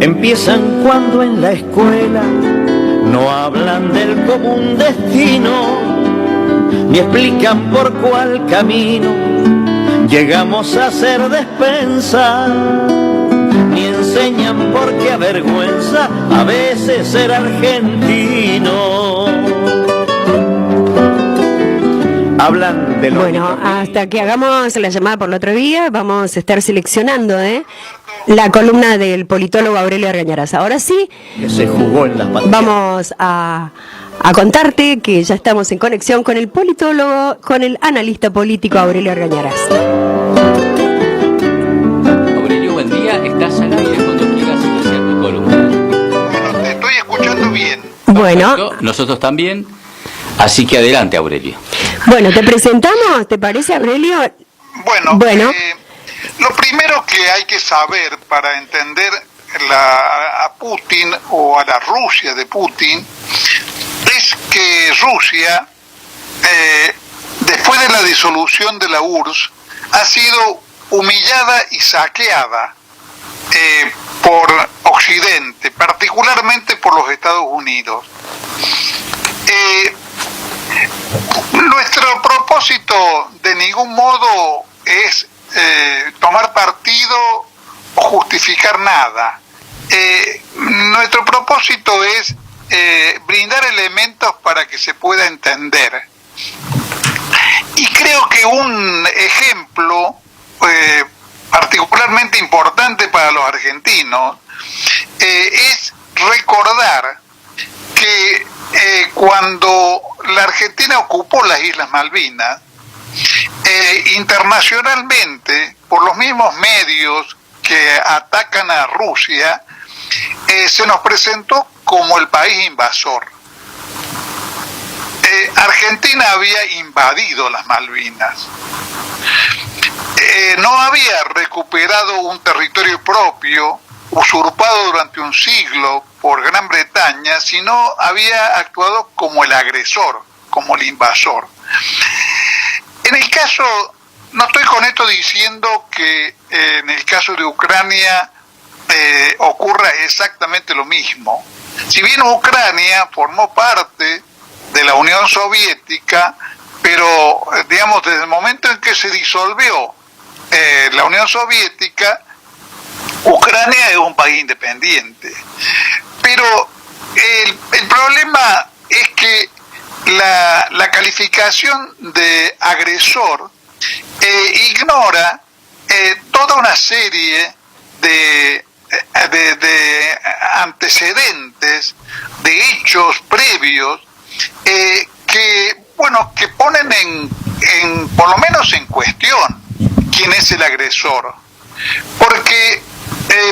Empiezan cuando en la escuela no hablan del común destino, ni explican por cuál camino llegamos a ser despensa, ni enseñan por qué avergüenza a veces ser argentino. Hablan de lo... Bueno, hasta que hagamos la llamada por la otra vía, vamos a estar seleccionando la columna del politólogo Aurelio Argañarás. Ahora sí, que se jugó en las patillas. Vamos a contarte que ya estamos en conexión con el politólogo, con el analista político Aurelio Argañarás. Aurelio, buen día. Estás al aire cuando quieras iniciar tu columna. Bueno, te estoy escuchando bien. Bueno, Perfecto. Nosotros también. Así que adelante, Aurelio. Bueno, ¿te presentamos? ¿Te parece, Aurelio? Bueno. Lo primero que hay que saber para entender a Putin o a la Rusia de Putin es que Rusia, después de la disolución de la URSS, ha sido humillada y saqueada por Occidente, particularmente por los Estados Unidos. Nuestro propósito de ningún modo es tomar partido o justificar nada. Nuestro propósito es brindar elementos para que se pueda entender. Y creo que un ejemplo particularmente importante para los argentinos es recordar que cuando la Argentina ocupó las Islas Malvinas, internacionalmente, por los mismos medios que atacan a Rusia, se nos presentó como el país invasor. Argentina había invadido las Malvinas. No había recuperado un territorio propio, usurpado durante un siglo por Gran Bretaña, sino había actuado como el agresor, como el invasor. En el caso, no estoy con esto diciendo que en el caso de Ucrania ocurra exactamente lo mismo. Si bien Ucrania formó parte de la Unión Soviética, pero digamos desde el momento en que se disolvió la Unión Soviética, Ucrania es un país independiente. Pero el problema es que la calificación de agresor ignora toda una serie de antecedentes, de hechos previos que ponen por lo menos en cuestión quién es el agresor. Porque,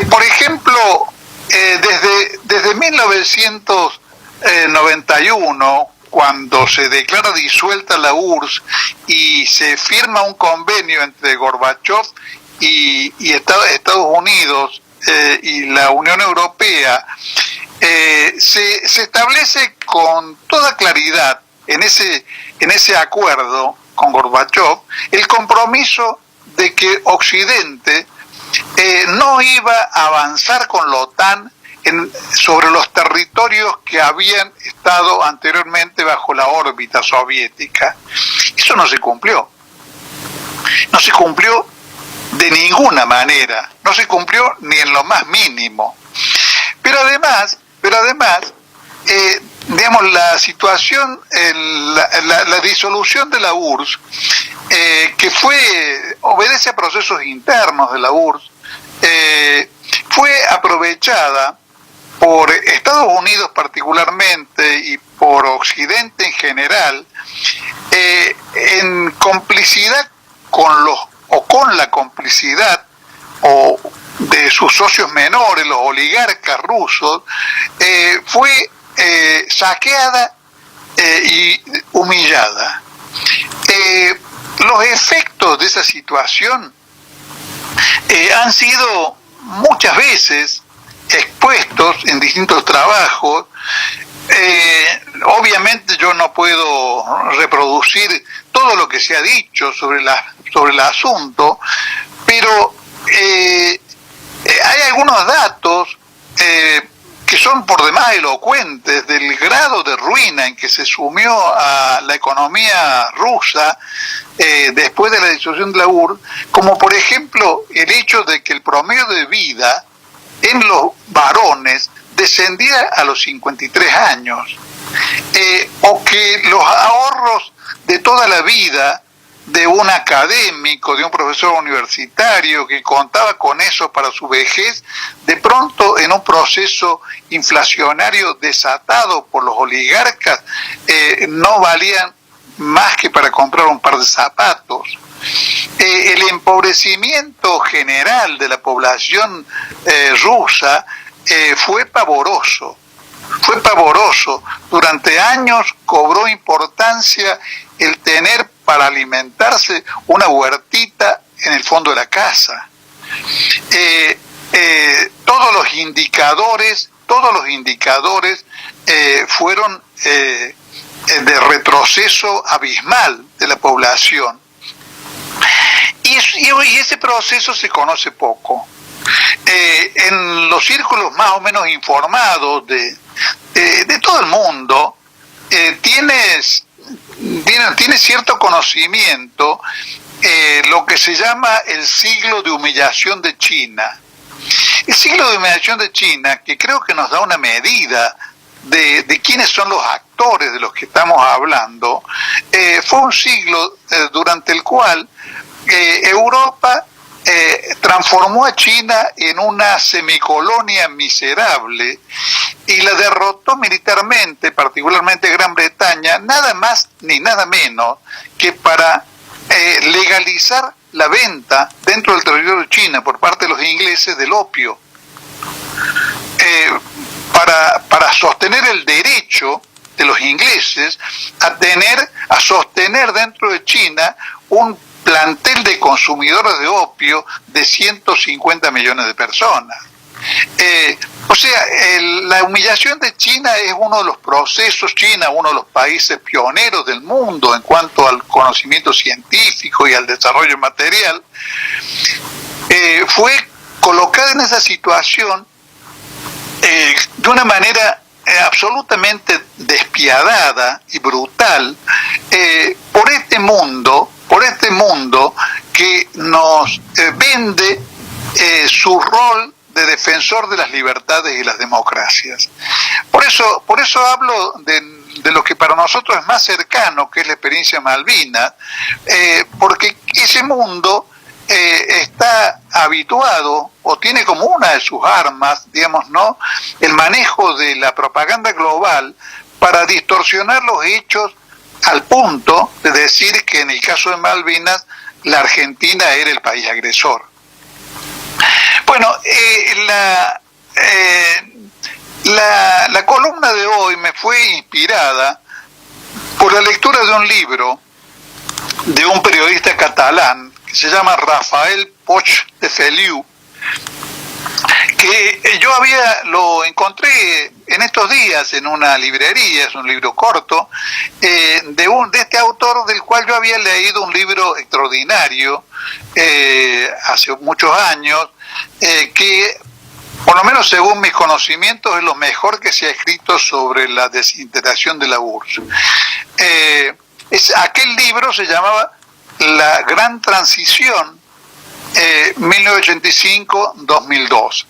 por ejemplo, desde 1991, cuando se declara disuelta la URSS y se firma un convenio entre Gorbachev y Estados Unidos y la Unión Europea, se establece con toda claridad en ese acuerdo con Gorbachev el compromiso de que Occidente no iba a avanzar con la OTAN sobre los territorios que habían estado anteriormente bajo la órbita soviética. Eso no se cumplió. No se cumplió de ninguna manera. No se cumplió ni en lo más mínimo. Pero además, digamos, la situación, la disolución de la URSS, que obedece a procesos internos de la URSS, fue aprovechada por Estados Unidos particularmente y por Occidente en general, en complicidad con la complicidad de sus socios menores, los oligarcas rusos, fue saqueada y humillada. Los efectos de esa situación han sido muchas veces expuestos en distintos trabajos. Obviamente yo no puedo reproducir todo lo que se ha dicho sobre el asunto, pero hay algunos datos que son por demás elocuentes del grado de ruina en que se sumió a la economía rusa después de la disolución de la URSS, como por ejemplo el hecho de que el promedio de vida en los varones descendía a los 53 años, o que los ahorros de toda la vida de un académico, de un profesor universitario que contaba con eso para su vejez, de pronto en un proceso inflacionario desatado por los oligarcas, no valían más que para comprar un par de zapatos. El empobrecimiento general de la población rusa fue pavoroso. Durante años cobró importancia el tener para alimentarse una huertita en el fondo de la casa. Todos los indicadores fueron de retroceso abismal de la población. Y ese proceso se conoce poco. En los círculos más o menos informados de todo el mundo, tiene cierto conocimiento lo que se llama el siglo de humillación de China. El siglo de humillación de China, que creo que nos da una medida de quiénes son los actores de los que estamos hablando, fue un siglo durante el cual Europa transformó a China en una semicolonia miserable y la derrotó militarmente, particularmente Gran Bretaña, nada más ni nada menos que para legalizar la venta dentro del territorio de China por parte de los ingleses del opio, para sostener el derecho de los ingleses a sostener dentro de China un plantel de consumidores de opio de 150 millones de personas. La humillación de China es uno de los procesos. China, uno de los países pioneros del mundo en cuanto al conocimiento científico y al desarrollo material, fue colocada en esa situación de una manera absolutamente despiadada y brutal por este mundo que nos vende su rol de defensor de las libertades y las democracias. Por eso hablo de lo que para nosotros es más cercano, que es la experiencia Malvinas, porque ese mundo está habituado o tiene como una de sus armas, digamos, ¿no?, el manejo de la propaganda global para distorsionar los hechos al punto de decir que en el caso de Malvinas la Argentina era el país agresor. Bueno, la columna de hoy me fue inspirada por la lectura de un libro de un periodista catalán que se llama Rafael Poch de Feliu, que yo lo encontré en estos días en una librería. Es un libro corto de este autor, del cual yo había leído un libro extraordinario hace muchos años, que por lo menos según mis conocimientos es lo mejor que se ha escrito sobre la desintegración de la URSS. Aquel libro se llamaba La Gran Transición, 1985-2002,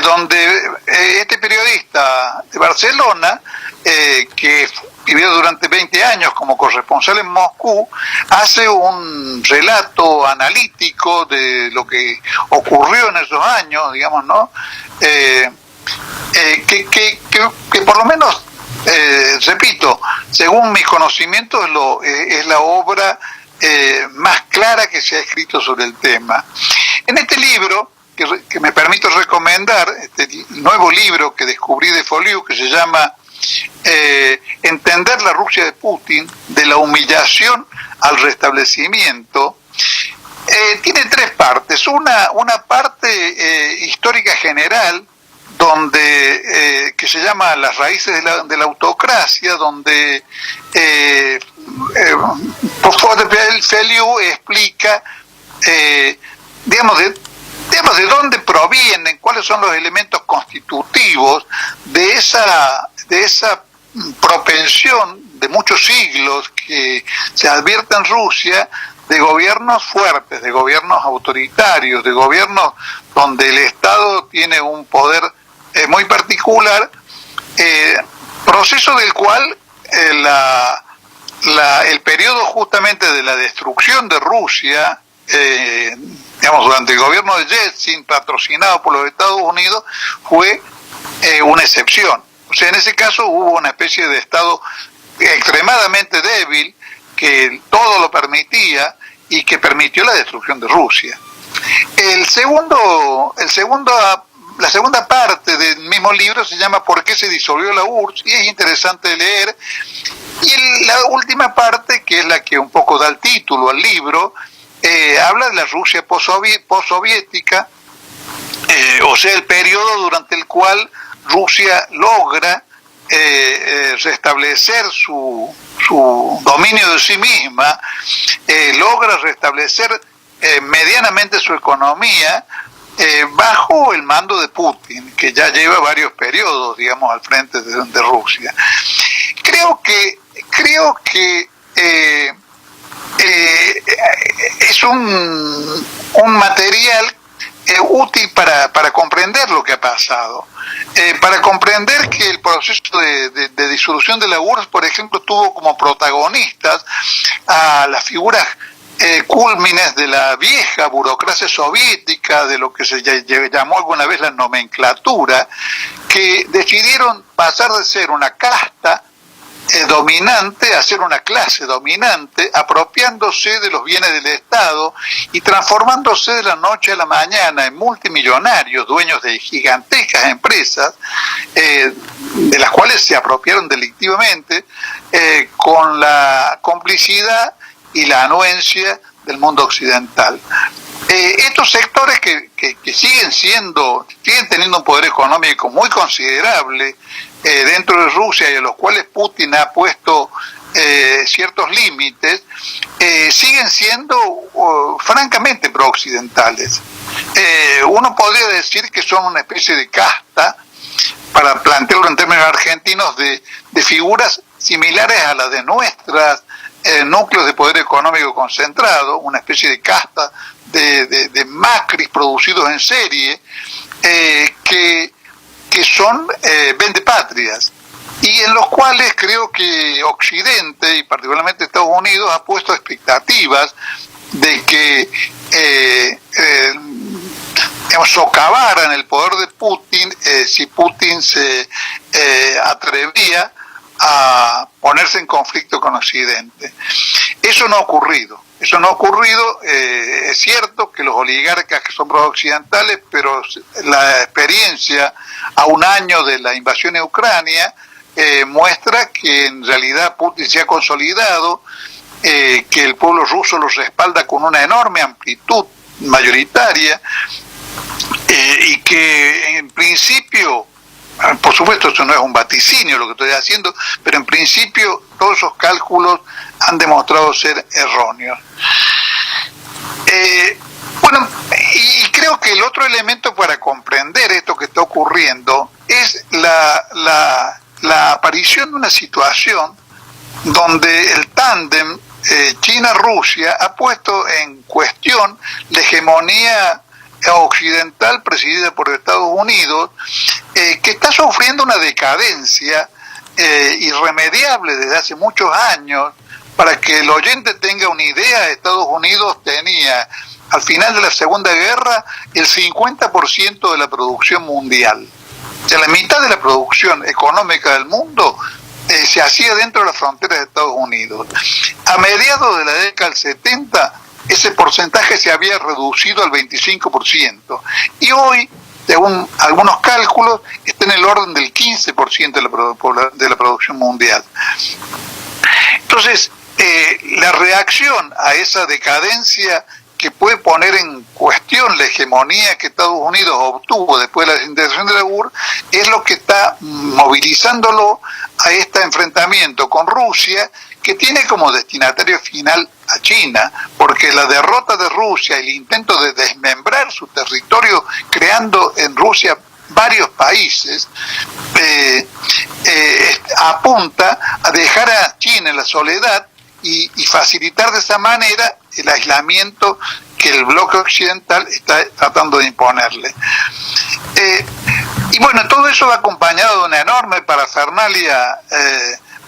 donde este periodista de Barcelona, que vivió durante 20 años como corresponsal en Moscú, hace un relato analítico de lo que ocurrió en esos años, digamos, ¿no? Que por lo menos, repito, según mis conocimientos, es la obra más clara que se ha escrito sobre el tema. En este libro, que me permito recomendar, este nuevo libro que descubrí de Feliu, que se llama Entender la Rusia de Putin, de la humillación al restablecimiento, tiene tres partes. Una parte histórica general, donde que se llama Las raíces de la autocracia, donde Feliu explica digamos de dónde provienen, cuáles son los elementos constitutivos de esa propensión de muchos siglos que se advierte en Rusia de gobiernos fuertes, de gobiernos autoritarios, de gobiernos donde el Estado tiene un poder muy particular, proceso del cual el periodo justamente de la destrucción de Rusia, digamos, durante el gobierno de Yeltsin, patrocinado por los Estados Unidos, fue una excepción. O sea, en ese caso hubo una especie de Estado extremadamente débil que todo lo permitía y que permitió la destrucción de Rusia. La segunda parte del mismo libro se llama ¿Por qué se disolvió la URSS? Y es interesante leer. Y la última parte, que es la que un poco da el título al libro, habla de la Rusia postsoviética, o sea, el periodo durante el cual Rusia logra restablecer su dominio de sí misma, logra restablecer medianamente su economía bajo el mando de Putin, que ya lleva varios periodos, digamos, al frente de Rusia. Creo que es un material útil para comprender lo que ha pasado, para comprender que el proceso de disolución de la URSS, por ejemplo, tuvo como protagonistas a las figuras cúlmines de la vieja burocracia soviética, de lo que se llamó alguna vez la nomenclatura, que decidieron pasar de ser una casta dominante a ser una clase dominante, apropiándose de los bienes del Estado y transformándose de la noche a la mañana en multimillonarios, dueños de gigantescas empresas, de las cuales se apropiaron delictivamente, con la complicidad y la anuencia del mundo occidental. Estos sectores que siguen teniendo un poder económico muy considerable dentro de Rusia y a los cuales Putin ha puesto ciertos límites, siguen siendo francamente pro-occidentales. Uno podría decir que son una especie de casta, para plantearlo en términos argentinos, de figuras similares a las de nuestras núcleos de poder económico concentrado, una especie de casta de macris producidos en serie, que son vendepatrias, y en los cuales creo que Occidente, y particularmente Estados Unidos, ha puesto expectativas de que socavaran el poder de Putin si Putin se atrevía a ponerse en conflicto con Occidente. Eso no ha ocurrido. Es cierto que los oligarcas que son pro-occidentales, pero la experiencia a un año de la invasión de Ucrania muestra que en realidad Putin se ha consolidado, que el pueblo ruso los respalda con una enorme amplitud mayoritaria, y que en principio, por supuesto esto no es un vaticinio lo que estoy haciendo, pero en principio todos esos cálculos han demostrado ser erróneos. Y creo que el otro elemento para comprender esto que está ocurriendo es la aparición de una situación donde el tándem China-Rusia ha puesto en cuestión la hegemonía occidental presidida por Estados Unidos, que está sufriendo una decadencia irremediable desde hace muchos años. Para que el oyente tenga una idea, Estados Unidos tenía al final de la Segunda Guerra el 50% de la producción mundial. O sea, la mitad de la producción económica del mundo se hacía dentro de las fronteras de Estados Unidos. A mediados de la década del 70, ese porcentaje se había reducido al 25%. Y hoy, según algunos cálculos, está en el orden del 15% de la producción mundial. Entonces, la reacción a esa decadencia que puede poner en cuestión la hegemonía que Estados Unidos obtuvo después de la desintegración de la URSS es lo que está movilizándolo a este enfrentamiento con Rusia, que tiene como destinatario final a China, porque la derrota de Rusia, el intento de desmembrar su territorio creando en Rusia varios países, apunta a dejar a China en la soledad y facilitar de esa manera el aislamiento que el bloque occidental está tratando de imponerle. Y bueno, todo eso va acompañado de una enorme parafernalia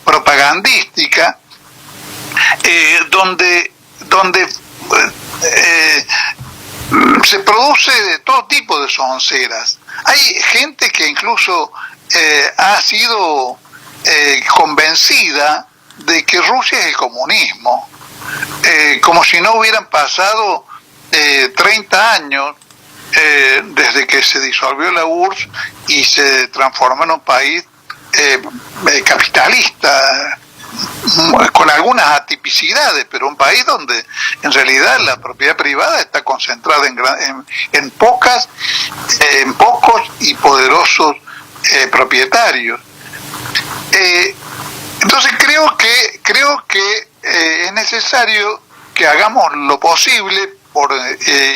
propagandística, donde se produce de todo tipo de sonceras. Hay gente que incluso ha sido convencida de que Rusia es el comunismo, como si no hubieran pasado 30 años desde que se disolvió la URSS y se transformó en un país capitalista, con algunas atipicidades, pero un país donde en realidad la propiedad privada está concentrada en pocos y poderosos propietarios. Entonces creo que es necesario que hagamos lo posible por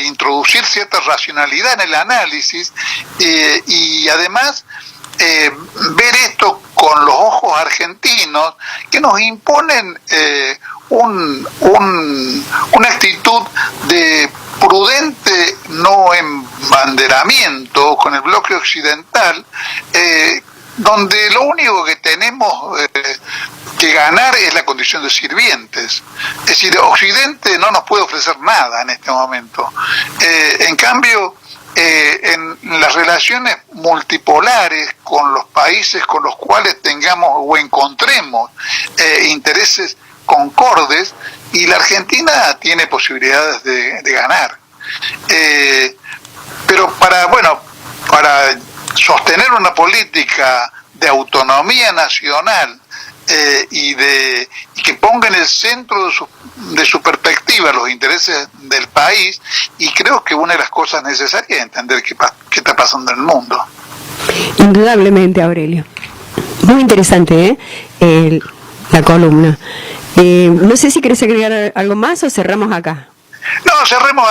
introducir cierta racionalidad en el análisis y además ver esto con los ojos argentinos que nos imponen una actitud de prudente no embanderamiento con el bloque occidental, donde lo único que tenemos que ganar es la condición de sirvientes. Es decir, Occidente no nos puede ofrecer nada en este momento. En cambio, en las relaciones multipolares con los países con los cuales tengamos o encontremos intereses concordes, y la Argentina tiene posibilidades de ganar. Pero para sostener una política de autonomía nacional y que ponga en el centro de su perspectiva los intereses del país, y creo que una de las cosas necesarias es entender qué está pasando en el mundo. Indudablemente, Aurelio. Muy interesante, la columna. No sé si querés agregar algo más o cerramos acá. No, cerremos